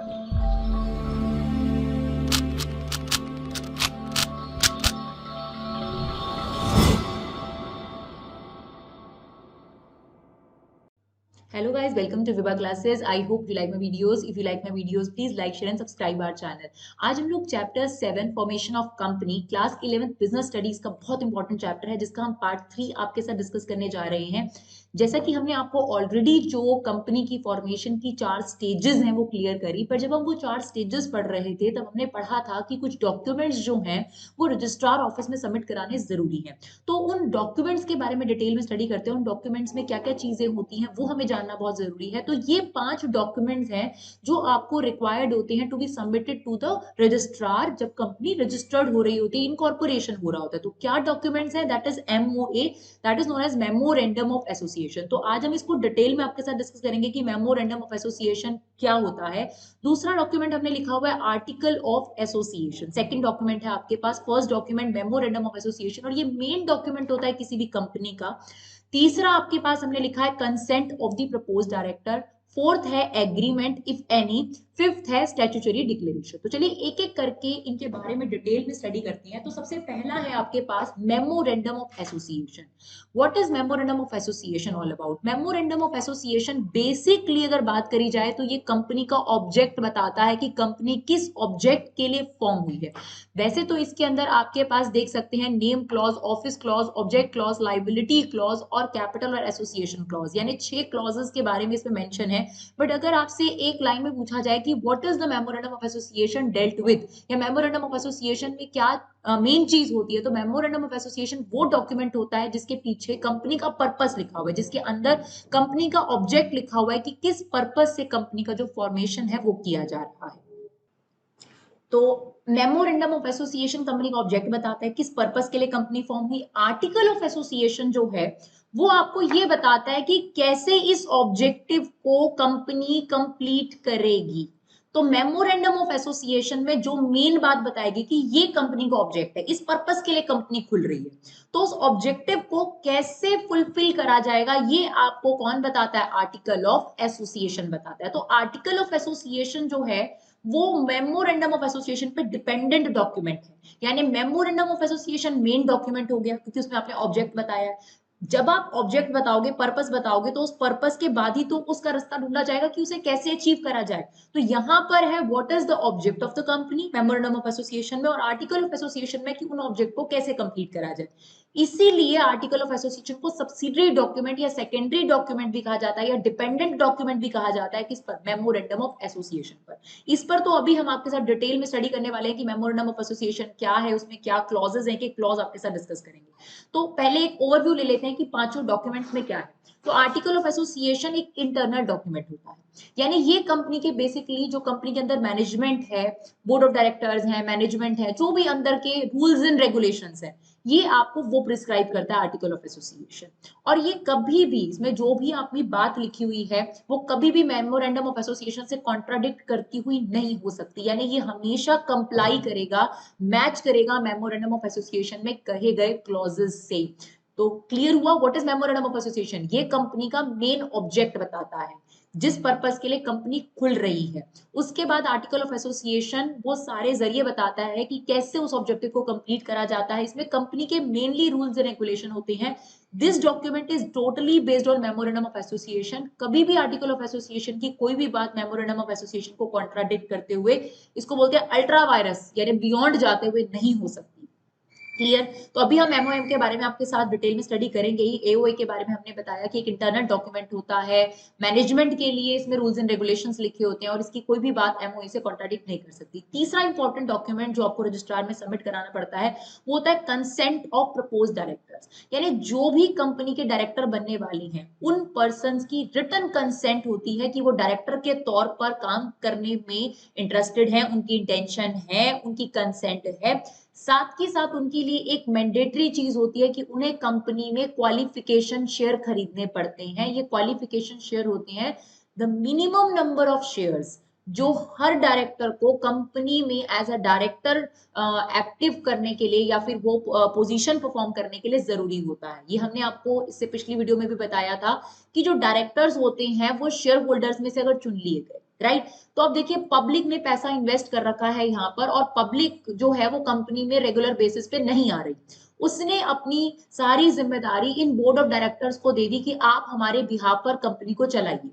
Hello guys, welcome to Viva Classes. I hope you like my videos. If you like my videos, please like, share and subscribe our channel. आज हम लोग chapter 7 formation of company class 11 business studies का बहुत important chapter है जिसका हम part 3 आपके साथ डिस्कस करने जा रहे हैं। जैसा कि हमने आपको ऑलरेडी जो कंपनी की फॉर्मेशन की 4 स्टेजेस हैं वो क्लियर करी, पर जब हम वो 4 स्टेजेस पढ़ रहे थे तब हमने पढ़ा था कि कुछ डॉक्यूमेंट्स जो हैं वो रजिस्ट्रार ऑफिस में सबमिट कराने जरूरी है। तो उन डॉक्यूमेंट्स के बारे में डिटेल में स्टडी करते हैं, उन डॉक्यूमेंट्स में क्या क्या चीजें होती हैं वो हमें जानना बहुत जरूरी है। तो ये 5 डॉक्यूमेंट्स हैं जो आपको रिक्वायर्ड होते हैं to be submitted to the registrar जब कंपनी रजिस्टर्ड हो रही होती है, इनकॉर्पोरेशन हो रहा होता है। तो क्या डॉक्यूमेंट्स हैं? That is MOA, that is known as memorandum of association. तो आज हम इसको डिटेल में आपके साथ डिस्कस करेंगे कि मेमोरेंडम ऑफ एसोसिएशन क्या होता है। दूसरा डॉक्यूमेंट हमने लिखा हुआ है article of association, second document है आपके पास। First document memorandum of association, और ये मेन डॉक्यूमेंट होता है किसी भी कंपनी का। तीसरा आपके पास हमने लिखा है consent of the propose director. Fourth है एग्रीमेंट इफ एनी। फिफ्थ है स्टैट्यूटरी डिक्लेरेशन। तो चलिए एक एक करके इनके बारे में डिटेल में स्टडी करते हैं। तो सबसे पहला है आपके पास memorandum of association. What is memorandum of association all about? Memorandum of association basically अगर बात करी जाए तो ये कंपनी का ऑब्जेक्ट बताता है कि कंपनी किस ऑब्जेक्ट के लिए फॉर्म हुई है। वैसे तो इसके अंदर आपके पास देख सकते हैं name clause, office clause, object clause, liability clause और कैपिटल और एसोसिएशन क्लॉज, यानी 6 क्लॉजेस के बारे में इसमें मेंशन है। बट अगर आपसे एक लाइन में पूछा जाए कि what is the memorandum of association dealt with, या मेमोरेंडम ऑफ एसोसिएशन में क्या मेन चीज होती है, तो मेमोरेंडम ऑफ एसोसिएशन वो डॉक्यूमेंट होता है जिसके पीछे कंपनी का पर्पस लिखा हुआ है, जिसके अंदर कंपनी का ऑब्जेक्ट लिखा हुआ है कि किस पर्पस से कंपनी का जो फॉर्मेशन है वो किया जा रहा है। तो मेमोरेंडम ऑफ एसोसिएशन कंपनी का ऑब्जेक्ट बताता है, किस पर्पस के लिए कंपनी फॉर्म हुई। आर्टिकल ऑफ एसोसिएशन जो है वो आपको ये बताता है कि कैसे इस ऑब्जेक्टिव को कंपनी कंप्लीट करेगी। तो मेमोरेंडम ऑफ एसोसिएशन में जो मेन बात बताएगी कि ये कंपनी का ऑब्जेक्ट है, इस पर्पस के लिए कंपनी खुल रही है, तो उस ऑब्जेक्टिव को कैसे फुलफिल करा जाएगा ये आपको कौन बताता है? आर्टिकल ऑफ एसोसिएशन बताता है। तो आर्टिकल ऑफ एसोसिएशन जो है वो मेमोरेंडम ऑफ एसोसिएशन पे डिपेंडेंट डॉक्यूमेंट है। यानी memorandum of association main document हो गया क्योंकि उसमें आपने ऑब्जेक्ट बताया है। जब आप ऑब्जेक्ट बताओगे, पर्पस बताओगे, तो उस पर्पस के बाद ही तो उसका रास्ता ढूंढा जाएगा कि उसे कैसे अचीव करा जाए। तो यहां पर है what is the object of the company memorandum of association में, और आर्टिकल ऑफ एसोसिएशन में कि उन ऑब्जेक्ट को कैसे कंप्लीट करा जाए। इसीलिए आर्टिकल ऑफ एसोसिएशन को सब्सिडरी डॉक्यूमेंट या सेकेंडरी डॉक्यूमेंट भी कहा जाता है, या डिपेंडेंट डॉक्यूमेंट भी कहा जाता है। किस पर? मेमोरेंडम ऑफ एसोसिएशन पर। इस पर तो अभी हम आपके साथ डिटेल में स्टडी करने वाले हैं कि मेमोरेंडम ऑफ एसोसिएशन क्या है, उसमें क्या क्लॉजेस हैं, कि क्लॉज आपके साथ डिस्कस करेंगे। तो पहले एक ओवरव्यू ले लेते हैं कि पांचों डॉक्यूमेंट्स में क्या है। तो आर्टिकल ऑफ एसोसिएशन एक इंटरनल डॉक्यूमेंट होता है, यानी ये कंपनी के बेसिकली जो कंपनी के अंदर मैनेजमेंट है, बोर्ड ऑफ डायरेक्टर्स है, मैनेजमेंट है, जो भी अंदर के रूल्स एंड रेगुलेशंस है, ये आपको वो प्रिस्क्राइब करता है आर्टिकल ऑफ एसोसिएशन। और ये कभी भी इसमें जो भी आपकी बात लिखी हुई है वो कभी भी मेमोरेंडम ऑफ एसोसिएशन से कॉन्ट्राडिक्ट करती हुई नहीं हो सकती, यानी ये हमेशा कंप्लाई करेगा, मैच करेगा मेमोरेंडम ऑफ एसोसिएशन में कहे गए क्लॉजेस से। तो क्लियर हुआ what is memorandum of association? ये कंपनी का मेन ऑब्जेक्ट बताता है, जिस पर्पस के लिए कंपनी खुल रही है। उसके बाद आर्टिकल ऑफ एसोसिएशन वो सारे जरिए बताता है कि कैसे उस ऑब्जेक्टिव को कंप्लीट करा जाता है। इसमें कंपनी के मेनली रूल्स एंड रेगुलेशन होते हैं। This document is totally based on memorandum of association. कभी भी आर्टिकल ऑफ एसोसिएशन की कोई भी बात मेमोरेंडम ऑफ एसोसिएशन को कॉन्ट्राडिक्ट करते हुए, इसको बोलते हैं अल्ट्रा वायरस, यानी बियॉन्ड जाते हुए नहीं हो सकती। क्लियर? तो अभी हम एमओएम के बारे में आपके साथ डिटेल में स्टडी करेंगे ही। एओए के बारे में हमने बताया कि एक इंटरनल डॉक्यूमेंट होता है, मैनेजमेंट के लिए इसमें रूल्स एंड रेगुलेशंस लिखे होते हैं और इसकी कोई भी बात एमओए से कॉन्ट्राडिक्ट नहीं कर सकती। तीसरा इंपॉर्टेंट डॉक्यूमेंट जो आपको रजिस्ट्रार में सबमिट कराना पड़ता है वो होता है कंसेंट ऑफ प्रपोज डायरेक्टर्स, यानी जो भी कंपनी के डायरेक्टर बनने वाली हैं उन पर्सन की रिटन कंसेंट होती है कि वो डायरेक्टर के तौर पर काम करने में इंटरेस्टेड है, उनकी इंटेंशन है, उनकी कंसेंट है। साथ के साथ उनके लिए एक मैंडेटरी चीज होती है कि उन्हें कंपनी में क्वालिफिकेशन शेयर खरीदने पड़ते हैं। ये क्वालिफिकेशन शेयर होते हैं the minimum number of shares जो हर डायरेक्टर को कंपनी में एज अ डायरेक्टर एक्टिव करने के लिए या फिर वो पोजीशन परफॉर्म करने के लिए जरूरी होता है। ये हमने आपको इससे पिछली वीडियो में भी बताया था कि जो डायरेक्टर्स होते हैं वो शेयर होल्डर्स में से अगर चुन लिए गए, राइट। तो अब देखिए पब्लिक ने पैसा इन्वेस्ट कर रखा है यहाँ पर, और पब्लिक जो है वो कंपनी में रेगुलर बेसिस पे नहीं आ रही। उसने अपनी सारी जिम्मेदारी इन बोर्ड ऑफ डायरेक्टर्स को दे दी कि आप हमारे बिहाफ पर कंपनी को चलाइए।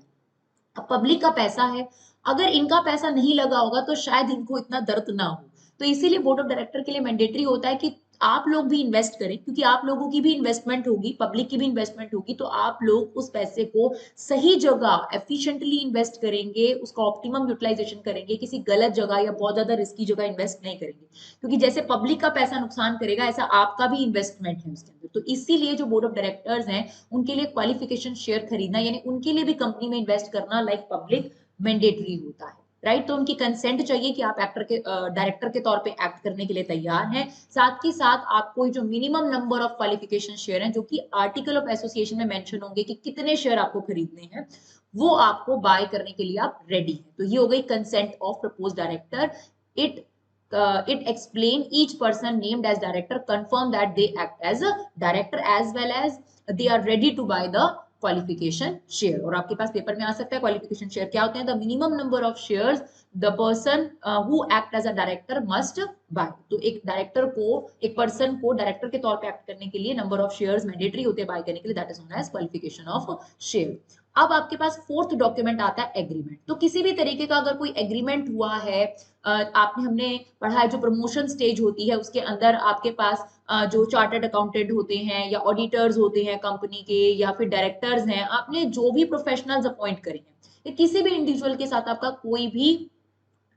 अब पब्लिक का पैसा है, अगर इनका पैसा नहीं लगा होगा तो शायद इनको इतना दर्द ना हो। तो इसीलिए बोर्ड ऑफ डायरेक्टर के लिए मैंडेटरी होता है कि आप लोग भी इन्वेस्ट करें, क्योंकि आप लोगों की भी इन्वेस्टमेंट होगी, पब्लिक की भी इन्वेस्टमेंट होगी, तो आप लोग उस पैसे को सही जगह एफिशिएंटली इन्वेस्ट करेंगे, उसका ऑप्टिमम यूटिलाइजेशन करेंगे, किसी गलत जगह या बहुत ज्यादा रिस्की जगह इन्वेस्ट नहीं करेंगे। क्योंकि जैसे पब्लिक का पैसा नुकसान करेगा, ऐसा आपका भी इन्वेस्टमेंट है उसके अंदर। तो इसीलिए जो बोर्ड ऑफ डायरेक्टर्स हैं उनके लिए क्वालिफिकेशन शेयर खरीदना, यानी उनके लिए भी कंपनी में इन्वेस्ट करना लाइक पब्लिक मैंडेटरी होता है, राइट। तो उनकी कंसेंट चाहिए कि आप एक्टर के डायरेक्टर के तौर पे एक्ट करने के लिए तैयार हैं। साथ ही साथ आपको जो minimum number of qualification share हैं, जो कि आर्टिकल ऑफ एसोसिएशन में मेंशन होंगे कि कितने शेयर आपको खरीदने हैं, वो आपको बाय करने के लिए आप रेडी हैं। तो ये हो गई consent of propose director. It explain each person named as director confirm that they act as a director as well as they are ready to buy the qualification share. और आपके पास पेपर में आ सकता है क्वालिफिकेशन शेयर क्या होते हैं, the minimum number of shares the person who act as a director must buy. तो एक डायरेक्टर को, एक पर्सन को डायरेक्टर के तौर पे एक्ट करने के लिए नंबर ऑफ शेयर्स मैंडेटरी होते हैं बाय करने के लिए, that is known as qualification of share. अब आपके पास फोर्थ डॉक्यूमेंट आता है एग्रीमेंट। तो किसी भी तरीके का अगर कोई एग्रीमेंट हुआ है, हमने पढ़ा है जो प्रमोशन स्टेज होती है उसके अंदर आपके पास जो चार्टर्ड अकाउंटेंट होते हैं या ऑडिटर्स होते हैं कंपनी के, या फिर डायरेक्टर्स हैं, आपने जो भी प्रोफेशनल्स अपॉइंट करे हैं, या किसी भी इंडिविजुअल के साथ आपका कोई भी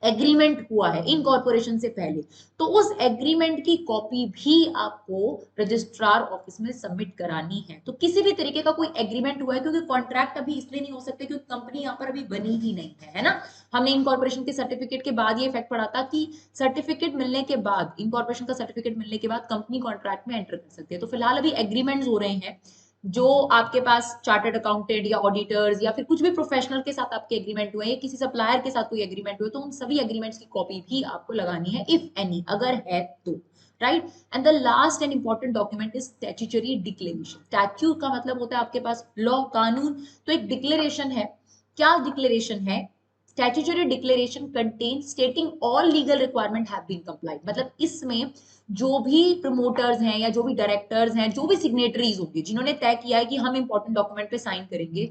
एग्रीमेंट हुआ है इनकॉर्पोरेशन से पहले, तो उस एग्रीमेंट की कॉपी भी आपको रजिस्ट्रार ऑफिस में सबमिट करानी है। तो किसी भी तरीके का कोई एग्रीमेंट हुआ है, क्योंकि कॉन्ट्रैक्ट अभी इसलिए नहीं हो सकते क्योंकि कंपनी यहाँ पर अभी बनी ही नहीं है ना। हमने इनकॉर्पोरेशन के सर्टिफिकेट के बाद ये इफेक्ट पड़ा था कि सर्टिफिकेट मिलने के बाद, इनकॉर्पोरेशन का सर्टिफिकेट मिलने के बाद कंपनी कॉन्ट्रैक्ट में एंटर कर सकती है। तो फिलहाल अभी एग्रीमेंट्स हो रहे हैं, जो आपके पास चार्टर्ड अकाउंटेंट या ऑडिटर्स या फिर कुछ भी प्रोफेशनल के साथ आपके एग्रीमेंट हुए, किसी सप्लायर के साथ कोई एग्रीमेंट हुए, तो उन सभी एग्रीमेंट्स की कॉपी भी आपको लगानी है, इफ एनी, अगर है तो, right. And the last and important document is statutory declaration. Statute का मतलब होता है आपके पास लॉ, कानून। तो एक डिक्लेरेशन है, क्या डिक्लेरेशन है, statutory declaration contain stating all legal requirement have been complied. मतलब इसमें जो भी प्रमोटर्स हैं या जो भी डायरेक्टर्स हैं, जो भी सिग्नेटरीज होंगे जिन्होंने तय किया है कि हम इंपॉर्टेंट डॉक्यूमेंट पे साइन करेंगे,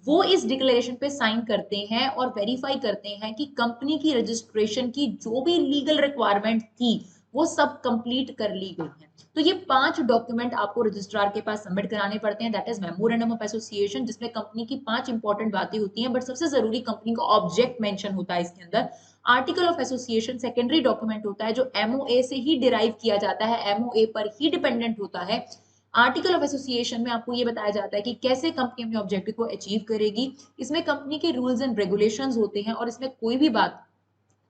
वो इस डिक्लेरेशन पे साइन करते हैं और वेरीफाई करते हैं कि कंपनी की रजिस्ट्रेशन की जो भी लीगल रिक्वायरमेंट थी वो सब कंप्लीट कर ली गई है। तो ये 5 डॉक्यूमेंट आपको रजिस्ट्रार के पास सबमिट कराने पड़ते हैं, that is memorandum of association, जिसमें कंपनी की 5 इंपॉर्टेंट बातें होती हैं, बट सबसे जरूरी कंपनी का ऑब्जेक्ट मेंशन होता है इसके अंदर। Article of association secondary document होता है जो एमओए से ही डिराइव किया जाता है, एमओए पर ही डिपेंडेंट होता है। आर्टिकल ऑफ एसोसिएशन में आपको ये बताया जाता है कि कैसे कंपनी अपने ऑब्जेक्टिव को अचीव करेगी। इसमें कंपनी के रूल्स एंड रेगुलेशंस होते हैं, और इसमें कोई भी बात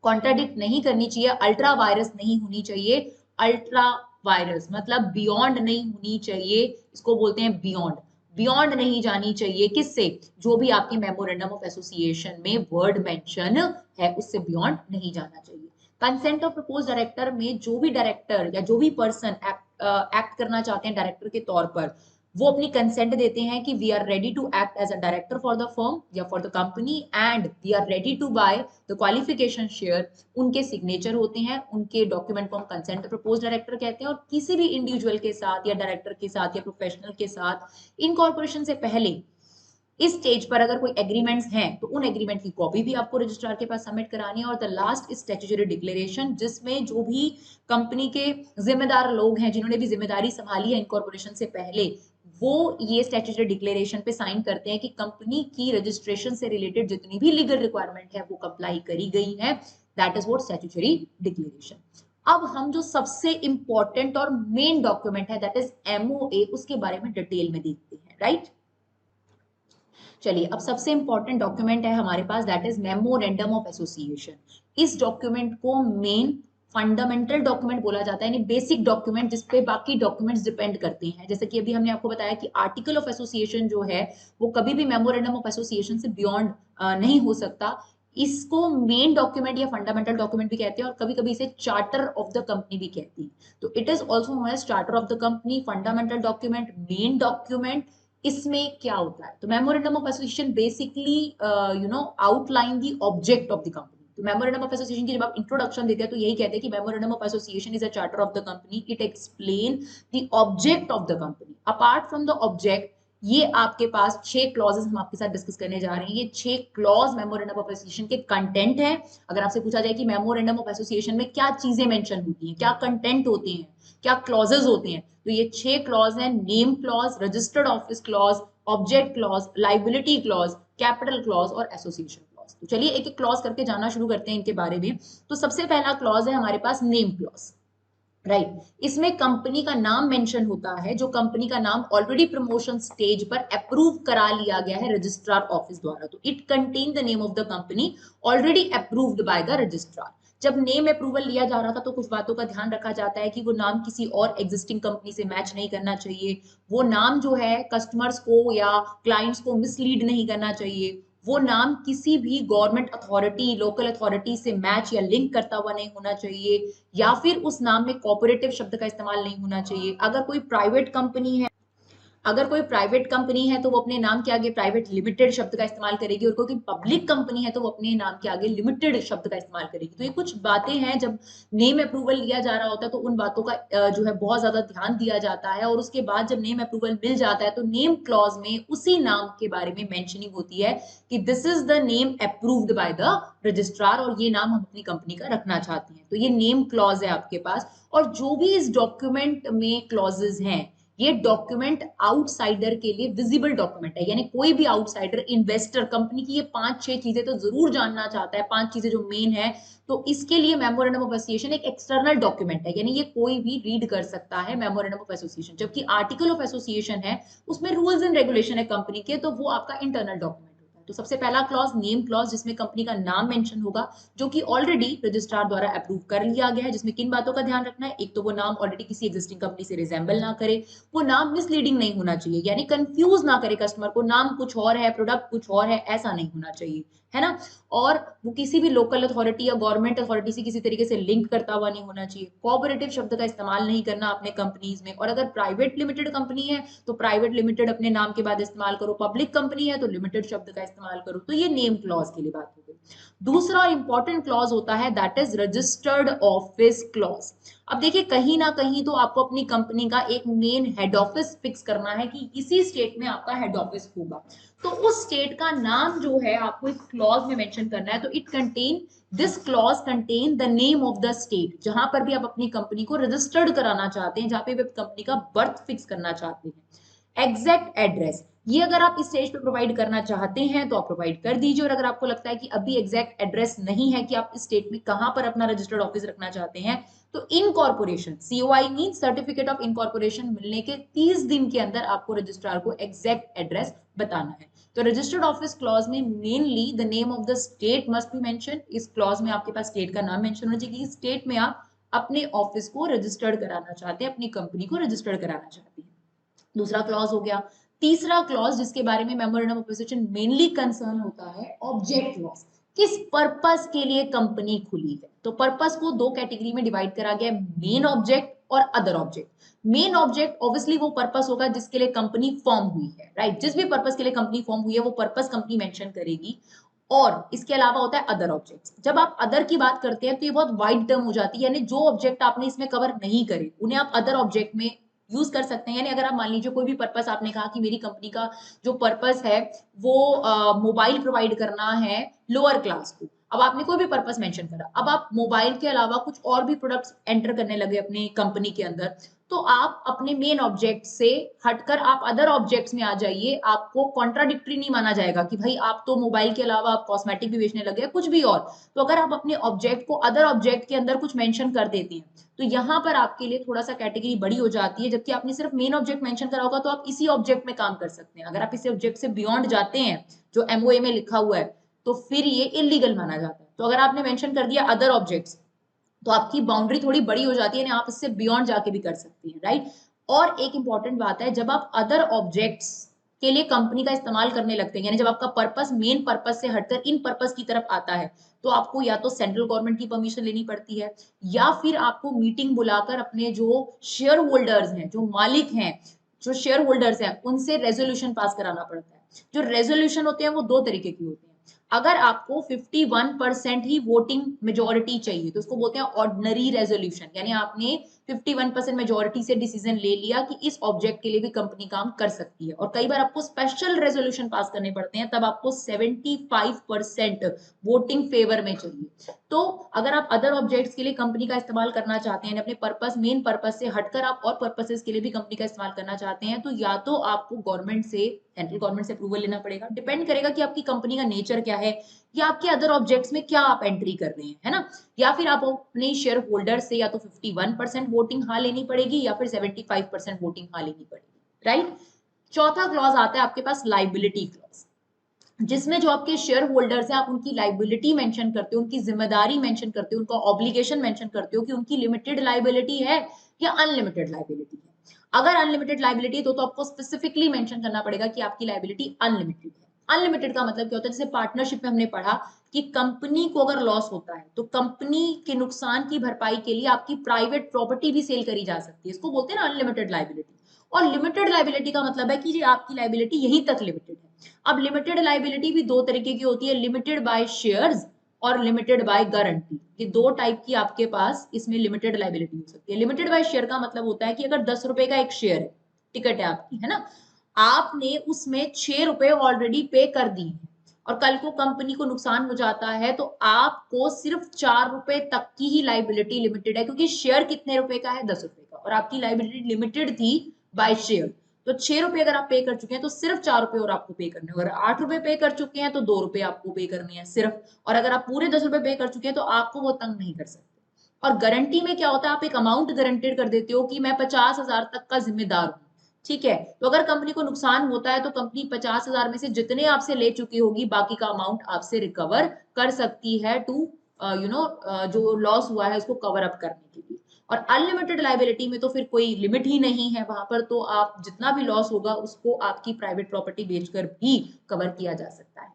कॉन्ट्राडिक्ट नहीं करनी चाहिए, अल्ट्रा वायरस नहीं होनी चाहिए। अल्ट्रा वायरस मतलब बियॉन्ड नहीं होनी चाहिए, इसको बोलते हैं बियॉन्ड। बियॉन्ड नहीं जानी चाहिए किससे, जो भी आपके मेमोरेंडम ऑफ एसोसिएशन में वर्ड मेंशन है उससे बियॉन्ड नहीं जाना चाहिए। कंसेंट ऑफ प्रपोज डायरेक्टर में जो भी डायरेक्टर या जो भी पर्सन एक्ट करना चाहते हैं डायरेक्टर के तौर पर, वो अपनी कंसेंट देते हैं कि we are ready to act as a director for the firm या for the company, and we are ready to buy the qualification share. उनके सिग्नेचर होते हैं, उनके डॉक्यूमेंट को हम कंसेंट प्रपोज डायरेक्टर कहते हैं। और किसी भी इंडिविजुअल के साथ या डायरेक्टर के साथ या प्रोफेशनल के साथ इनकॉर्पोरेशन से पहले इस स्टेज पर अगर कोई एग्रीमेंट्स हैं तो उन एग्रीमेंट की कॉपी भी आपको रजिस्ट्रार के पास सबमिट करानी है। और the last is statutory declaration, जिसमें जो भी कंपनी के जिम्मेदार लोग हैं, जिन्होंने भी जिम्मेदारी संभाली है इनकॉर्पोरेशन से पहले, वो ये स्टैट्यूटरी डिक्लेरेशन पे साइन करते हैं कि कंपनी की रजिस्ट्रेशन से रिलेटेड जितनी भी लीगल रिक्वायरमेंट है वो कंप्लाई करी गई है। That is what statutory declaration. अब हम जो सबसे इंपॉर्टेंट और मेन डॉक्यूमेंट है दैट इज एमओए, उसके बारे में डिटेल में देखते हैं, राइट। चलिए, अब सबसे इंपॉर्टेंट डॉक्यूमेंट है हमारे पास that is memorandum of association. इस डॉक्यूमेंट को मेन फंडामेंटल डॉक्यूमेंट बोला जाता है, यानी बेसिक डॉक्यूमेंट जिसपे बाकी डॉक्यूमेंट्स डिपेंड करते हैं। जैसे कि अभी हमने आपको बताया कि आर्टिकल ऑफ एसोसिएशन जो है वो कभी भी मेमोरेंडम ऑफ एसोसिएशन से बियॉन्ड नहीं हो सकता। इसको मेन डॉक्यूमेंट या फंडामेंटल डॉक्यूमेंट भी कहते हैं, और कभी कभी इसे चार्टर ऑफ द कंपनी भी कहती है। तो it is also known as charter of the company, fundamental document, main document, इसमें क्या होता है? तो memorandum of association basically outline the object of the company. तो मेमोरेंडम ऑफ एसोसिएशन की जब आप इंट्रोडक्शन देते हैं तो यही कहते हैं कि memorandum of association is a charter of the company, it explain the object of the company. Apart from the object, ये आपके पास 6 क्लॉजेस हम आपके साथ डिस्कस करने जा रहे हैं। ये 6 क्लॉज मेमोरेंडम ऑफ एसोसिएशन के कंटेंट है। अगर आपसे पूछा जाए कि मेमोरेंडम ऑफ एसोसिएशन में क्या चीजें मेंशन होती हैं, क्या कंटेंट होते हैं, क्या क्लॉजेस होते हैं, तो ये 6 क्लॉज हैं। Name clause, registered office clause, object clause, liability clause, capital clause और एसोसिएशन क्लॉज। तो चलिए एक एक क्लॉज करके जाना शुरू करते हैं इनके बारे में। तो सबसे पहला क्लॉज है हमारे पास नेम क्लॉज, राइट। इसमें कंपनी का नाम मेंशन होता है, जो कंपनी का नाम ऑलरेडी प्रमोशन स्टेज पर अप्रूव करा लिया गया है रजिस्ट्रार ऑफिस द्वारा। तो it contain the name of the company already approved by the registrar. जब नेम अप्रूवल लिया जा रहा था तो कुछ बातों का ध्यान रखा जाता है कि वो नाम किसी और एग्जिस्टिंग कंपनी से मैच नहीं करना चाहिए, वो नाम जो है कस्टमर्स को या क्लाइंट्स को मिसलीड नहीं करना चाहिए, वो नाम किसी भी गवर्नमेंट अथॉरिटी, लोकल अथॉरिटी से मैच या लिंक करता हुआ नहीं होना चाहिए, या फिर उस नाम में कोऑपरेटिव शब्द का इस्तेमाल नहीं होना चाहिए। अगर कोई प्राइवेट कंपनी है तो वो अपने नाम के आगे प्राइवेट लिमिटेड शब्द का इस्तेमाल करेगी, और कोई पब्लिक कंपनी है तो वो अपने नाम के आगे लिमिटेड शब्द का इस्तेमाल करेगी। तो ये कुछ बातें हैं, जब नेम अप्रूवल लिया जा रहा होता है तो उन बातों का जो है बहुत ज्यादा ध्यान दिया जाता है। और उसके बाद जब नेम अप्रूवल मिल जाता है तो नेम क्लॉज में उसी नाम के बारे में मेंशनिंग होती है कि this is the name approved by the registrar, और ये नाम हम अपनी कंपनी का रखना चाहते हैं। तो ये नेम क्लॉज है आपके पास। और जो भी इस डॉक्यूमेंट में क्लॉजेज हैं, ये डॉक्यूमेंट आउटसाइडर के लिए विजिबल डॉक्यूमेंट है, यानी कोई भी आउटसाइडर इन्वेस्टर कंपनी की ये 5-6 चीजें तो जरूर जानना चाहता है, 5 चीजें जो मेन है। तो इसके लिए मेमोरेंडम ऑफ एसोसिएशन एक एक्सटर्नल डॉक्यूमेंट है, यानी ये कोई भी रीड कर सकता है मेमोरेंडम ऑफ एसोसिएशन। जबकि आर्टिकल ऑफ एसोसिएशन है, उसमें रूल्स एंड रेगुलेशन है कंपनी के, तो वो आपका इंटरनल डॉक्यूमेंट। तो सबसे पहला क्लॉज नेम क्लॉज, जिसमें कंपनी का नाम मेंशन होगा, जो कि ऑलरेडी रजिस्ट्रार द्वारा अप्रूव कर लिया गया है। जिसमें किन बातों का ध्यान रखना है? एक तो वो नाम ऑलरेडी किसी एग्जिस्टिंग कंपनी से रिजेंबल ना करे, वो नाम मिसलीडिंग नहीं होना चाहिए, यानी कंफ्यूज ना करे कस्टमर को, नाम कुछ और है प्रोडक्ट कुछ और है, ऐसा नहीं होना चाहिए, है ना। और वो किसी भी लोकल अथॉरिटी या गवर्नमेंट अथॉरिटी से किसी तरीके से लिंक करता हुआ नहीं होना चाहिए। कोऑपरेटिव शब्द का इस्तेमाल नहीं करना अपने कंपनीज में। और अगर प्राइवेट लिमिटेड कंपनी है तो प्राइवेट लिमिटेड अपने नाम के बाद इस्तेमाल करो, पब्लिक कंपनी है तो लिमिटेड शब्द का इस्तेमाल करो। तो ये नेम क्लॉज के लिए बात हो गई। दूसरा इंपॉर्टेंट क्लॉज होता है that is registered office clause. अब देखिए, कहीं ना कहीं तो आपको अपनी कंपनी का एक मेन हेड ऑफिस फिक्स करना है कि इसी स्टेट में आपका हेड ऑफिस होगा। तो उस स्टेट का नाम जो है आपको इस क्लॉज में मेंशन करना है। तो it contain this clause contain the name of the state, जहां पर भी आप अपनी कंपनी को रजिस्टर्ड कराना चाहते हैं, जहां पे भी कंपनी का बर्थ फिक्स करना चाहते हैं। एग्जैक्ट एड्रेस, ये अगर आप इस स्टेज पे प्रोवाइड करना चाहते हैं तो आप प्रोवाइड कर दीजिए। और अगर आपको लगता है कि अभी एग्जैक्ट एड्रेस नहीं है कि आप इस स्टेट में कहां पर अपना रजिस्टर्ड ऑफिस रखना चाहते हैं, तो incorporation, COI mean certificate of incorporation, मिलने के 30 दिन के अंदर आपको रजिस्ट्रार को एग्जैक्ट एड्रेस बताना है। तो रजिस्टर्ड ऑफिस क्लॉज में mainly the name of the state must be mention. इस क्लॉज में आपके पास स्टेट का नाम मेंशन होना चाहिए कि स्टेट में आप अपने ऑफिस को रजिस्टर्ड कराना चाहते हैं, अपनी कंपनी को रजिस्टर्ड कराना चाहते हैं। दूसरा क्लॉज हो गया। तीसरा क्लॉज जिसके बारे में memorandum of association mainly concern होता है, ऑब्जेक्ट क्लॉज। किस पर्पस के लिए कंपनी खुली है? तो पर्पस को दो कैटेगरी में डिवाइड करा गया है, मेन ऑब्जेक्ट और other object. Main object obviously वो पर्पस होगा जिसके लिए कंपनी फॉर्म हुई है, राइट। जिस भी पर्पस के लिए कंपनी फॉर्म हुई है वो पर्पस कंपनी मेंशन करेगी। और इसके अलावा होता है अदर ऑब्जेक्ट्स। जब आप अदर की बात करते हैं तो ये बहुत वाइड टर्म हो जाती है, यानी जो ऑब्जेक्ट आपने इसमें कवर नहीं करे उन्हें आप अदर ऑब्जेक्ट में यूज कर सकते हैं। यानी अगर आप मान लीजिए कोई भी पर्पस, आपने कहा कि मेरी कंपनी का जो पर्पस है वो मोबाइल प्रोवाइड करना है लोअर क्लास को, अब आपने कोई भी पर्पस मेंशन करा, अब आप मोबाइल के अलावा कुछ और भी प्रोडक्ट्स एंटर करने लगे अपनी कंपनी के अंदर, तो आप अपने मेन ऑब्जेक्ट से हटकर आप अदर ऑब्जेक्ट्स में आ जाइए। आपको कॉन्ट्राडिक्टरी नहीं माना जाएगा कि भाई आप तो मोबाइल के अलावा आप कॉस्मेटिक भी बेचने लगे, कुछ भी और। तो अगर आप अपने ऑब्जेक्ट को अदर ऑब्जेक्ट के अंदर कुछ मेंशन कर देते हैं तो यहाँ पर आपके लिए थोड़ा सा कैटेगरी बड़ी हो जाती है। जबकि आपने सिर्फ मेन ऑब्जेक्ट मेंशन करा होगा तो आप इसी ऑब्जेक्ट में काम कर सकते हैं। अगर आप इसी ऑब्जेक्ट से बियॉन्ड जाते हैं जो एमओए में लिखा हुआ है तो फिर ये इलीगल माना जाता है। तो अगर आपने मेंशन कर दिया अदर ऑब्जेक्ट्स तो आपकी बाउंड्री थोड़ी बड़ी हो जाती है, आप इससे बियॉन्ड जाके भी कर सकती हैं, राइट। और एक इंपॉर्टेंट बात है, जब आप अदर ऑब्जेक्ट्स के लिए कंपनी का इस्तेमाल करने लगते हैं, यानी जब आपका पर्पस मेन पर्पस से हटकर इन पर्पस की तरफ आता है, तो आपको या तो सेंट्रल गवर्नमेंट की परमिशन लेनी पड़ती है, या फिर आपको मीटिंग बुलाकर अपने जो शेयर होल्डर्स हैं, जो मालिक हैं, जो शेयर होल्डर्स हैं उनसे रेजोल्यूशन पास कराना पड़ता है। जो रेजोल्यूशन होते हैं वो दो तरीके की होती हैं। अगर आपको 51% ही वोटिंग मेजोरिटी चाहिए तो उसको बोलते हैं ऑर्डिनरी रेजोल्यूशन, यानी आपने 51% मेजोरिटी से डिसीजन ले लिया कि इस ऑब्जेक्ट के लिए भी कंपनी काम कर सकती है। और कई बार आपको स्पेशल रेजोल्यूशन पास करने पड़ते हैं, तब आपको 75% वोटिंग फेवर में चाहिए। तो अगर आप अदर ऑब्जेक्ट्स के लिए कंपनी का इस्तेमाल करना चाहते हैं, अपने पर्पस मेन पर्पस से हटकर आप और पर्पसेस के लिए भी कंपनी का इस्तेमाल करना चाहते हैं, तो या तो आपको गवर्नमेंट से, सेंट्रल गवर्नमेंट से अप्रूवल लेना पड़ेगा, डिपेंड करेगा कि आपकी कंपनी का नेचर क्या है या आपके अदर ऑब्जेक्ट्स में क्या आप एंट्री कर रहे हैं, है ना। या फिर आप अपने शेयर होल्डर से या तो 51% वोटिंग हाँ लेनी पड़ेगी या फिर 75% वोटिंग हाँ लेनी पड़ेगी, राइट। चौथा क्लॉज आता है आपके पास लाइबिलिटी क्लॉज, जिसमें जो आपके शेयर होल्डर्स हैं आप उनकी लाइबिलिटी मेंशन करते हो, उनकी जिम्मेदारी मेंशन करते हो, उनका ऑब्लिगेशन मेंशन करते हो कि उनकी लिमिटेड लाइबिलिटी है या अनलिमिटेड लाइबिलिटी है। अगर अनलिमिटेड लाइबिलिटी है तो आपको स्पेसिफिकली मेंशन करना पड़ेगा कि आपकी लाइबिलिटी अनलिमिटेड है। अनलिमिटेड का मतलब क्या होता है, जैसे पार्टनरशिप में हमने पढ़ा कि कंपनी को अगर लॉस होता है तो कंपनी के नुकसान की भरपाई के लिए आपकी प्राइवेट प्रॉपर्टी भी सेल करी जा सकती है, इसको बोलते हैं ना अनलिमिटेड लाइबिलिटी। और लिमिटेड लाइबिलिटी का मतलब है कि ये आपकी लाइबिलिटी यहीं तक लिमिटेड है। अब लिमिटेड लाइबिलिटी भी दो तरीके की होती है, लिमिटेड बाय शेयर्स और लिमिटेड बाय गारंटी। ये दो टाइप की आपके पास इसमें लिमिटेड लाइबिलिटी हो सकती है। लिमिटेड बाय शेयर का मतलब होता है कि अगर 10 रुपए का एक शेयर है, टिकट है आपकी, है ना, आपने उसमें 6 रुपए ऑलरेडी पे कर दिए हैं और कल को कंपनी को नुकसान हो जाता है तो आपको सिर्फ 4 रुपए तक की ही लाइबिलिटी लिमिटेड है, क्योंकि शेयर कितने रुपए का है, 10 रुपए का, और आपकी लाइबिलिटी लिमिटेड थी बाय शेयर। तो 6 रुपए अगर आप पे कर चुके हैं तो सिर्फ 4 रुपए और आपको पे करने हैं। अगर 8 रुपए पे कर चुके हैं तो 2 रुपए आपको पे करने हैं सिर्फ। और अगर आप पूरे 10 रुपए पे कर चुके हैं तो आपको वो तंग नहीं कर सकते। और गारंटी में क्या होता है, आप एक अमाउंट गारंटेड कर देते हो कि मैं 50,000 तक का जिम्मेदार हूँ, ठीक है। तो अगर कंपनी को नुकसान होता है तो कंपनी 50,000 में से जितने आपसे ले चुकी होगी बाकी का अमाउंट आपसे रिकवर कर सकती है टू जो लॉस हुआ है उसको कवर अप करने के लिए। और अनलिमिटेड लाइबिलिटी में तो फिर कोई लिमिट ही नहीं है, वहां पर तो आप जितना भी लॉस होगा उसको आपकी प्राइवेट प्रॉपर्टी बेचकर भी कवर किया जा सकता है।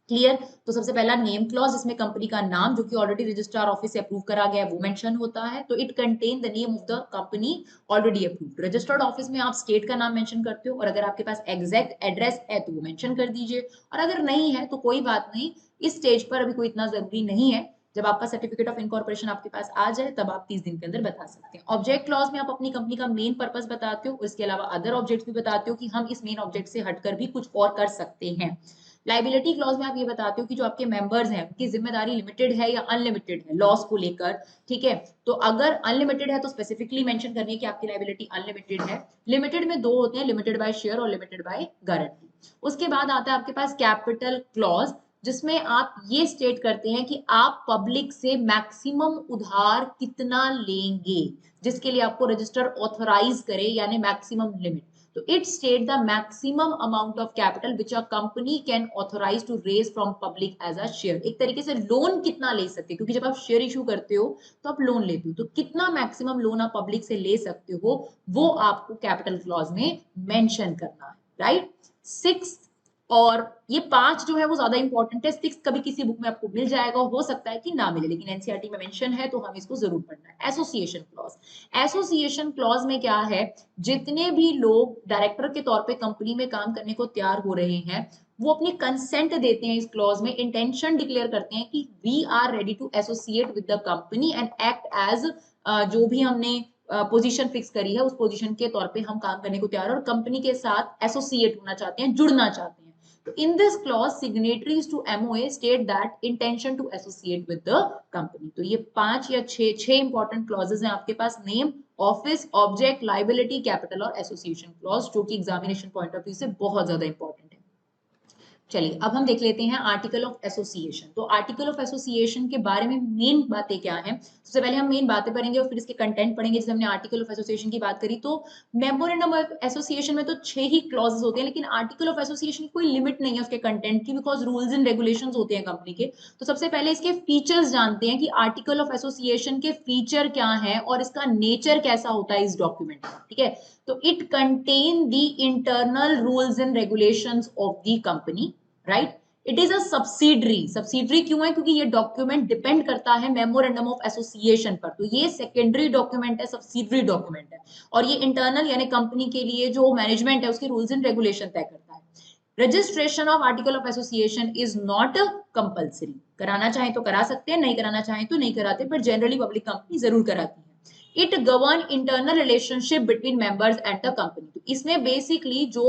क्लियर। तो सबसे पहला नेम क्लॉज, जिसमें कंपनी का नाम जो कि ऑलरेडी रजिस्ट्रार ऑफिस से अप्रूव करा गया है वो मेंशन होता है। तो it contain the name of the company already approved. Registered office में आप स्टेट का नाम मेंशन करते हो और अगर आपके पास एग्जैक्ट एड्रेस है तो वो मेंशन कर दीजिए, और अगर नहीं है तो कोई बात नहीं, इस स्टेज पर अभी कोई इतना जरूरी नहीं है। जब आपका सर्टिफिकेट ऑफ इनकॉर्पोरेशन आपके पास आ जाए तब आप 30 दिन के अंदर बता सकते हैं। ऑब्जेक्ट क्लॉज में आप अपनी कंपनी का मेन पर्पस बताते हो, इसके अलावा अदर ऑब्जेक्ट्स भी बताते हो कि हम इस मेन ऑब्जेक्ट से हटकर भी कुछ और कर सकते हैं। लाइबिलिटी क्लॉज में आप ये बताते हो कि जो आपके मेंबर्स हैं उनकी जिम्मेदारी लिमिटेड है या अनलिमिटेड है लॉस को लेकर, ठीक है। तो अगर अनलिमिटेड है तो स्पेसिफिकली मेंशन करनी है कि आपकी लाइबिलिटी अनलिमिटेड है। लिमिटेड में दो होते हैं, लिमिटेड बाय शेयर और लिमिटेड बाय गारंटी। उसके बाद आता है आपके पास कैपिटल क्लॉज, जिसमें आप ये स्टेट करते हैं कि आप पब्लिक से मैक्सिमम उधार कितना लेंगे, जिसके लिए आपको रजिस्टर ऑथराइज करे, यानी मैक्सिमम लिमिट। तो it state the maximum amount of capital which a company can authorize to raise from public as a share। एक तरीके से लोन कितना ले सकते हो, क्योंकि जब आप शेयर इशू करते हो तो आप लोन लेते हो, तो कितना मैक्सिमम लोन आप पब्लिक से ले सकते हो वो आपको कैपिटल क्लॉज में मेंशन करना है, राइट। सिक्स और ये 5 जो है वो ज्यादा इंपॉर्टेंट है, 6 कभी किसी बुक में आपको मिल जाएगा, हो सकता है कि ना मिले, लेकिन एनसीईआरटी में मेंशन है तो हम इसको जरूर पढ़ना है। Association clause. एसोसिएशन क्लॉज में क्या है, जितने भी लोग डायरेक्टर के तौर पे कंपनी में काम करने को तैयार हो रहे हैं वो अपनी कंसेंट देते हैं इस क्लॉज में, इंटेंशन डिक्लेयर करते हैं कि we are ready to associate with the company and act as, जो भी हमने पोजीशन फिक्स करी है उस पोजीशन के तौर पे हम काम करने को तैयार है और कंपनी के साथ एसोसिएट होना चाहते हैं, जुड़ना चाहते हैं। तो in this clause signatories to MOA state that intention to associate with the company। तो ये 5 या 6 इंपॉर्टेंट क्लॉजेस हैं आपके पास, name, office, object, liability, capital और एसोसिएशन क्लॉज, जो कि एग्जामिनेशन पॉइंट ऑफ व्यू से बहुत ज्यादा इंपॉर्टेंट है। चलिए अब हम देख लेते हैं आर्टिकल ऑफ एसोसिएशन। तो आर्टिकल ऑफ एसोसिएशन के बारे में मेन बातें क्या हैं, सबसे पहले हम मेन बातें पढ़ेंगे और फिर इसके कंटेंट पढ़ेंगे। जैसे हमने आर्टिकल ऑफ एसोसिएशन की बात करी तो मेमोरेंडम ऑफ एसोसिएशन में तो 6 ही क्लॉजेस होते हैं, लेकिन आर्टिकल ऑफ एसोसिएशन की कोई लिमिट नहीं है उसके कंटेंट की, बिकॉज रूल्स एंड रेगुलेशंस होते हैं कंपनी के। तो सबसे पहले इसके फीचर्स जानते हैं कि आर्टिकल ऑफ एसोसिएशन के फीचर क्या है और इसका नेचर कैसा होता है इस डॉक्यूमेंट का, ठीक है। तो it contain the internal rules and regulations of the company, right. It is a subsidiary. Subsidiary क्यों है? क्योंकि ये डॉक्यूमेंट डिपेंड करता है मेमोरेंडम ऑफ एसोसिएशन पर, तो ये सेकेंडरी डॉक्यूमेंट है, सब्सिडरी डॉक्यूमेंट है, और ये इंटरनल यानी कंपनी के लिए जो मैनेजमेंट है उसके रूल्स एंड रेगुलेशन तय करता है। Registration of article of association is not compulsory. कराना चाहे तो करा सकते हैं, नहीं कराना चाहे तो नहीं कराते, बट जनरली पब्लिक कंपनी जरूर कराती है। It govern internal relationship between members and the company. तो इसमें बेसिकली जो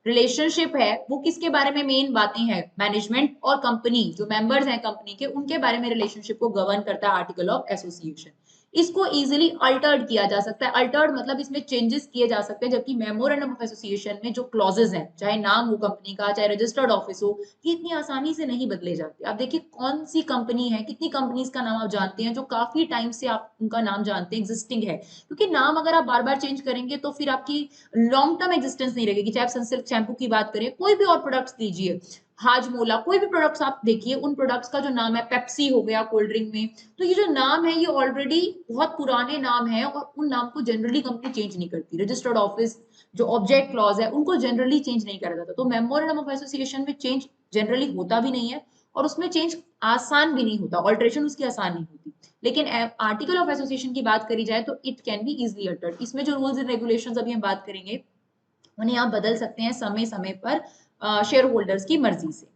रिलेशनशिप है वो किसके बारे में मेन बातें हैं? मैनेजमेंट और कंपनी, जो मेंबर्स हैं कंपनी के, उनके बारे में रिलेशनशिप को गवर्न करता है आर्टिकल ऑफ एसोसिएशन। इसको इजीली अल्टर्ड किया जा सकता है। अल्टर्ड मतलब इसमें चेंजेस किए जा सकते हैं, जबकि मेमोरेंडम ऑफ एसोसिएशन में जो क्लॉजेज हैं, चाहे नाम हो कंपनी का, चाहे रजिस्टर्ड ऑफिस हो, ये इतनी आसानी से नहीं बदले जाते। आप देखिए कौन सी कंपनी है, कितनी कंपनीज का नाम आप जानते हैं जो काफी टाइम से आप उनका नाम जानते हैं, एग्जिस्टिंग है। क्योंकि नाम अगर आप बार बार चेंज करेंगे तो फिर आपकी लॉन्ग टर्म एग्जिस्टेंस नहीं रहेगी। चाहे आप सनसिल्क शैम्पू की बात करें, कोई भी और प्रोडक्ट्स लीजिए, हाजमोला, कोई भी प्रोडक्ट्स आप देखिए, उन प्रोडक्ट्स का जो नाम है, पेप्सी हो गया कोल्ड ड्रिंक में, तो ये जो नाम है ये ऑलरेडी बहुत पुराने नाम है और उन नाम को जनरली कंपनी चेंज नहीं करती। रजिस्टर्ड ऑफिस जो ऑब्जेक्ट क्लॉज है उनको जनरली चेंज नहीं करा जाता। तो मेमोरेंडम ऑफ एसोसिएशन में चेंज जनरली होता भी नहीं है और उसमें चेंज आसान भी नहीं होता, ऑल्ट्रेशन उसकी आसान नहीं होती। लेकिन आर्टिकल ऑफ एसोसिएशन की बात करी जाए तो it can be easily Altered. इसमें जो रूल्स एंड रेगुलेशंस अभी हम बात करेंगे उन्हें आप बदल सकते हैं समय समय पर शेयर होल्डर्स की मर्जी से।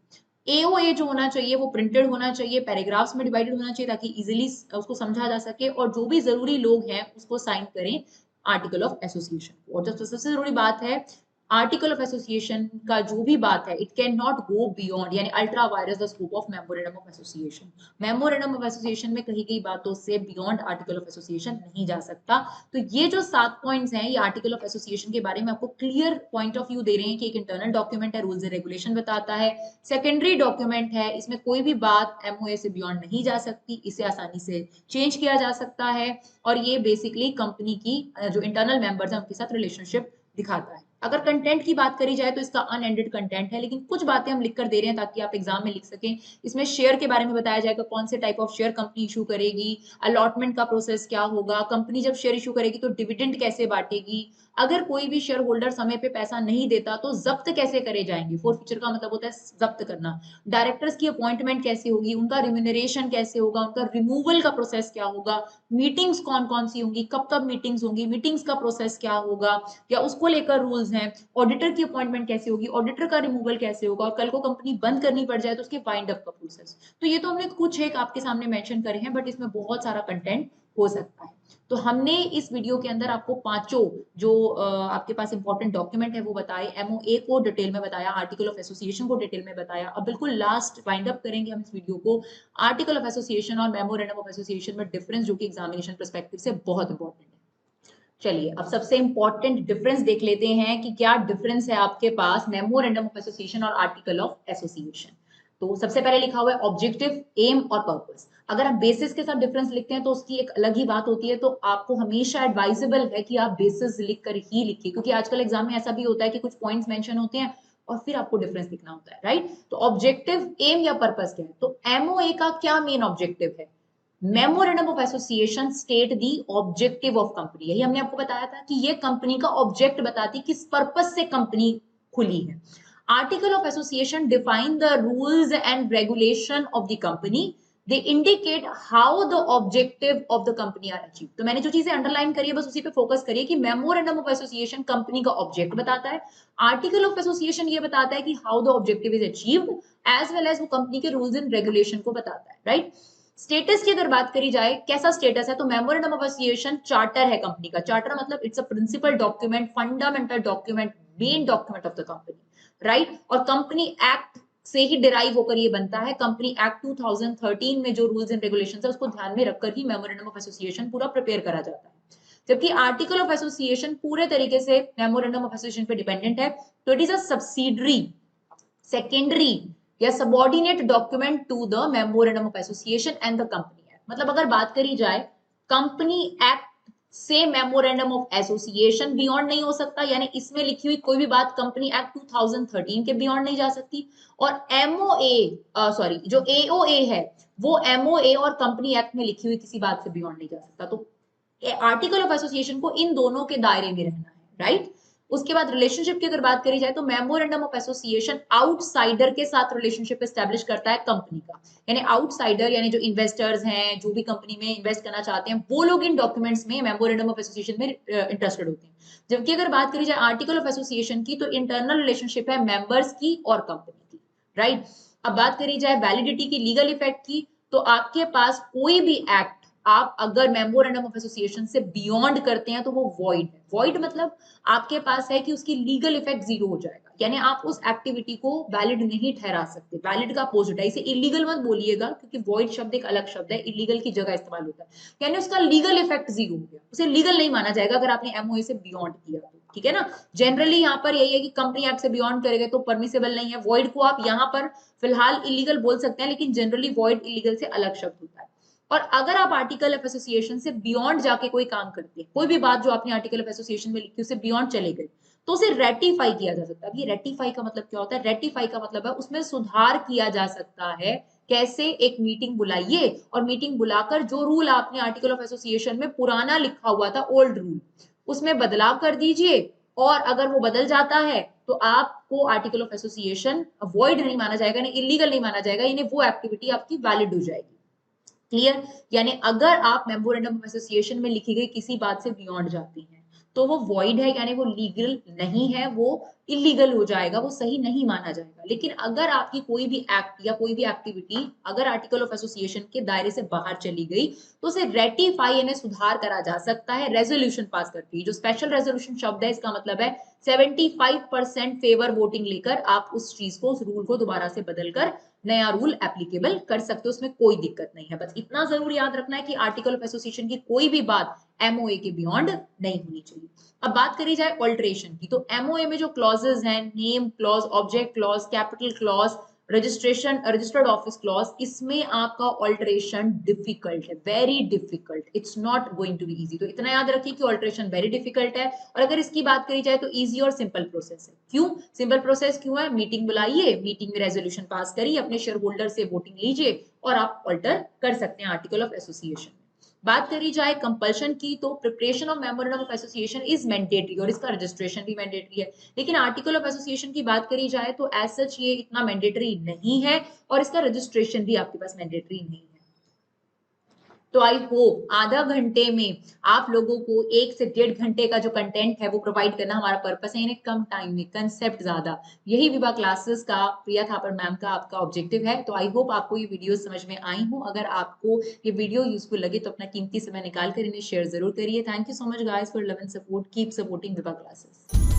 एओए जो होना चाहिए वो प्रिंटेड होना चाहिए, पैराग्राफ्स में डिवाइडेड होना चाहिए ताकि इजीली उसको समझा जा सके, और जो भी जरूरी लोग हैं उसको साइन करें आर्टिकल ऑफ एसोसिएशन। और जो सबसे जरूरी बात है, आर्टिकल ऑफ एसोसिएशन का जो भी बात है, it can not go beyond यानी ultra vires the scope of memorandum of association. Memorandum of association में कही गई बातों से बियॉन्ड आर्टिकल ऑफ एसोसिएशन नहीं जा सकता। तो ये जो 7 पॉइंट्स हैं, ये आर्टिकल ऑफ एसोसिएशन के बारे में आपको क्लियर पॉइंट ऑफ व्यू दे रहे हैं कि एक इंटरनल डॉक्यूमेंट है, रूल्स एंड रेगुलेशन बताता है, सेकेंडरी डॉक्यूमेंट है, इसमें कोई भी बात एमओए से बियॉन्ड नहीं जा सकती, इसे आसानी से चेंज किया जा सकता है, और ये बेसिकली कंपनी की जो इंटरनल मेंबर्स हैं उनके साथ रिलेशनशिप दिखाता है। अगर कंटेंट की बात करी जाए तो इसका अनएंडेड कंटेंट है, लेकिन कुछ बातें हम लिख कर दे रहे हैं ताकि आप एग्जाम में लिख सकें। इसमें शेयर के बारे में बताया जाएगा, कौन से type of share company issue करेगी, अलॉटमेंट का प्रोसेस क्या होगा, कंपनी जब शेयर इशू करेगी तो डिविडेंड कैसे बांटेगी, अगर कोई भी शेयर होल्डर समय पे पैसा नहीं देता तो जब्त कैसे करे जाएंगे, फोरफीचर का मतलब होता है जब्त करना, डायरेक्टर्स की अपॉइंटमेंट कैसे होगी, उनका रिम्यूनरेशन कैसे होगा, उनका रिमूवल का प्रोसेस क्या होगा, मीटिंग्स कौन कौन सी होंगी, कब कब मीटिंग्स होंगी, मीटिंग्स का प्रोसेस क्या होगा, या उसको लेकर रूल्स हैं, ऑडिटर की अपॉइंटमेंट कैसे होगी, ऑडिटर का रिमूवल कैसे होगा, और कल को कंपनी बंद करनी पड़ जाए तो उसके वाइंड अप का प्रोसेस। तो ये तो हमने कुछ एक आपके सामने मेंशन करे हैं, बट इसमें बहुत सारा कंटेंट हो सकता है। तो हमने इस वीडियो के अंदर आपको पांचों जो आपके पास इंपॉर्टेंट डॉक्यूमेंट है वो बताए, एमओए को डिटेल में बताया, आर्टिकल ऑफ एसोसिएशन को डिटेल में बताया। अब बिल्कुल लास्ट वाइंड अप करेंगे हम इस वीडियो को आर्टिकल ऑफ एसोसिएशन और मेमोरेंडम ऑफ एसोसिएशन में डिफरेंस, जो कि एग्जामिनेशन पर्सपेक्टिव से बहुत इंपॉर्टेंट है। चलिए अब सबसे इंपॉर्टेंट डिफरेंस देख लेते हैं कि क्या डिफरेंस है आपके पास मेमोरेंडम ऑफ एसोसिएशन और आर्टिकल ऑफ एसोसिएशन। तो सबसे पहले लिखा हुआ है ऑब्जेक्टिव, एम और पर्पस। अगर आप बेसिस के साथ डिफरेंस लिखते हैं तो उसकी एक अलग ही बात होती है, तो आपको हमेशा एडवाइजेबल है कि आप बेसिस लिख कर ही लिखिए, क्योंकि आजकल एग्जाम में ऐसा भी होता है कि कुछ पॉइंट्स मेंशन होते हैं और फिर आपको डिफरेंस लिखना होता है, राइट। तो ऑब्जेक्टिव, एम या पर्पस क्या है? तो एमओए का क्या मेन ऑब्जेक्टिव है? Memorandum of association state the objective of company. यही हमने आपको बताया था कि ये कंपनी का ऑब्जेक्ट बताती किस पर्पस से कंपनी खुली है। Article of association define the rules and regulation of the company, they indicate how the objective of the company are achieve. तो मैंने जो चीजें अंडरलाइन करी है बस उसी पे फोकस करिए कि मेमोरेंडम ऑफ एसोसिएशन कंपनी का ऑब्जेक्ट बताता है, आर्टिकल ऑफ एसोसिएशन ये बताता है कि how the objective is achieved, as well as वो कंपनी के रूल्स एंड रेगुलेशन को बताता है, राइट। स्टेटस की अगर बात करी जाए, कैसा स्टेटस है? तो मेमोरेंडम ऑफ एसोसिएशन चार्टर है कंपनी का। चार्टर मतलब it's a principal document, fundamental document, main document of the company, right. और कंपनी एक्ट से ही डिराइव होकर ये बनता है। कंपनी एक्ट 2013 में जो रूल्स एंड रेगुलेशंस है उसको ध्यान में रखकर ही मेमोरेंडम ऑफ एसोसिएशन पूरा प्रिपेयर करा जाता है। जबकि आर्टिकल ऑफ एसोसिएशन पूरे तरीके से मेमोरेंडम ऑफ एसोसिएशन पे डिपेंडेंट है, तो it is a subsidiary, secondary या subordinate document to the memorandum of association and the company act. मतलब अगर बात करी जाए, कंपनी एक्ट से मेमोरेंडम ऑफ एसोसिएशन बियॉन्ड नहीं हो सकता, यानी इसमें लिखी हुई कोई भी बात कंपनी एक्ट 2013 के बियॉन्ड नहीं जा सकती। और एमओए सॉरी जो एओए है वो एमओए और कंपनी एक्ट में लिखी हुई किसी बात से बियॉन्ड नहीं जा सकता। तो आर्टिकल ऑफ एसोसिएशन को इन दोनों के दायरे में रहना है, राइट। उसके बाद रिलेशनशिप की अगर बात करी जाए तो मेमोरेंडम ऑफ एसोसिएशन आउटसाइडर के साथ रिलेशनशिप एस्टेब्लिश करता है कंपनी का, यानी आउटसाइडर यानी जो इन्वेस्टर्स हैं, जो भी कंपनी में इन्वेस्ट करना चाहते हैं, वो लोग इन डॉक्यूमेंट्स में मेमोरेंडम ऑफ एसोसिएशन में इंटरेस्टेड होते हैं। जबकि अगर बात करी जाए आर्टिकल ऑफ एसोसिएशन की, तो इंटरनल रिलेशनशिप है मेंबर्स की और कंपनी की, राइट। अब बात करी जाए वैलिडिटी की, लीगल इफेक्ट की, तो आपके पास कोई भी एक्ट आप अगर मेमोरेंडम ऑफ एसोसिएशन से बियॉन्ड करते हैं तो वो वॉइड है। वॉइड मतलब आपके पास है कि उसकी लीगल इफेक्ट जीरो हो जाएगा, यानी आप उस एक्टिविटी को वैलिड नहीं ठहरा सकते। वैलिड का अपोजिट है, इसे इलीगल मत बोलिएगा, क्योंकि वॉइड शब्द एक अलग शब्द है, इलीगल की जगह इस्तेमाल होता है, यानी उसका लीगल इफेक्ट जीरो हो गया, उसे लीगल नहीं माना जाएगा अगर आपने एमओए से बियॉन्ड किया तो, ठीक है ना। जनरली यहाँ पर यही है कि कंपनी एक्ट से बियॉन्ड करेगा तो परमिसेबल नहीं है। वॉइड को आप यहाँ पर फिलहाल इलीगल बोल सकते हैं, लेकिन जनरली वॉइड इलीगल से अलग शब्द होता है। और अगर आप आर्टिकल ऑफ एसोसिएशन से बियॉन्ड जाके कोई काम करते हैं, कोई भी बात जो आपने आर्टिकल ऑफ एसोसिएशन में लिखी उससे बियॉन्ड चले गए, तो उसे रेटिफाई किया जा सकता है। अब ये रेटिफाई का मतलब क्या होता है? रेटिफाई का मतलब है उसमें सुधार किया जा सकता है। कैसे? एक मीटिंग बुलाइए और मीटिंग बुलाकर जो रूल आपने आर्टिकल ऑफ एसोसिएशन में पुराना लिखा हुआ था, ओल्ड रूल, उसमें बदलाव कर दीजिए, और अगर वो बदल जाता है तो आपको आर्टिकल ऑफ एसोसिएशन अवॉइड नहीं माना जाएगा, यानी इलीगल नहीं माना जाएगा, यानी वो एक्टिविटी आपकी वैलिड हो जाएगी। क्लियर? यानी अगर आप मेमोरेंडम ऑफ एसोसिएशन में लिखी गई किसी बात से बियॉन्ड जाती हैं तो वो वॉइड है, यानी वो लीगल नहीं है, वो इलीगल हो जाएगा, वो सही नहीं माना जाएगा। लेकिन अगर आपकी कोई भी एक्ट या कोई भी एक्टिविटी अगर आर्टिकल ऑफ एसोसिएशन के दायरे से बाहर चली गई तो उसे रेटिफाई यानी सुधार करा जा सकता है रेजोल्यूशन पास करके। जो स्पेशल रेजोल्यूशन शब्द है इसका मतलब है 75% फेवर वोटिंग लेकर आप उस चीज को, उस रूल को दोबारा से बदलकर नया रूल एप्लीकेबल कर सकते हो, उसमें कोई दिक्कत नहीं है। बस इतना जरूर याद रखना है कि आर्टिकल ऑफ एसोसिएशन की कोई भी बात एमओए के बियॉन्ड नहीं होनी चाहिए। अब बात करी जाए ऑल्टरेशन की, तो एमओए में जो क्लॉजेज हैं, name clause, object clause, capital clause, registration, registered office clause, इसमें आपका ऑल्टरेशन डिफिकल्ट है, very difficult, it's not going to be easy. तो इतना याद रखिए कि ऑल्टरेशन वेरी डिफिकल्ट है। और अगर इसकी बात करी जाए तो इजी और सिंपल प्रोसेस है। क्यों सिंपल प्रोसेस क्यों है? मीटिंग बुलाइए, मीटिंग में रेजोल्यूशन पास करिए, अपने शेयर होल्डर से वोटिंग लीजिए और आप ऑल्टर कर सकते हैं आर्टिकल ऑफ एसोसिएशन। बात करी जाए कंपल्शन की, तो preparation of memorandum of association is mandatory और इसका रजिस्ट्रेशन भी मैंडेटरी है। लेकिन आर्टिकल ऑफ एसोसिएशन की बात करी जाए तो एज सच ये इतना मैंडेटरी नहीं है और इसका रजिस्ट्रेशन भी आपके पास मैंडेटरी नहीं है। तो आई होप आधा घंटे में आप लोगों को 1 से 1.5 घंटे का जो कंटेंट है वो प्रोवाइड करना हमारा पर्पस है, इन्हें कम टाइम में, कंसेप्ट ज्यादा, यही विभा क्लासेस का, प्रिया थापर मैम का आपका ऑब्जेक्टिव है। तो आई होप आपको ये वीडियो समझ में आई हूँ। अगर आपको ये वीडियो यूजफुल लगे तो अपना कीमती समय निकाल कर इन्हें शेयर जरूर करिए। Thank you so much guys for love and support, keep supporting Vibha classes.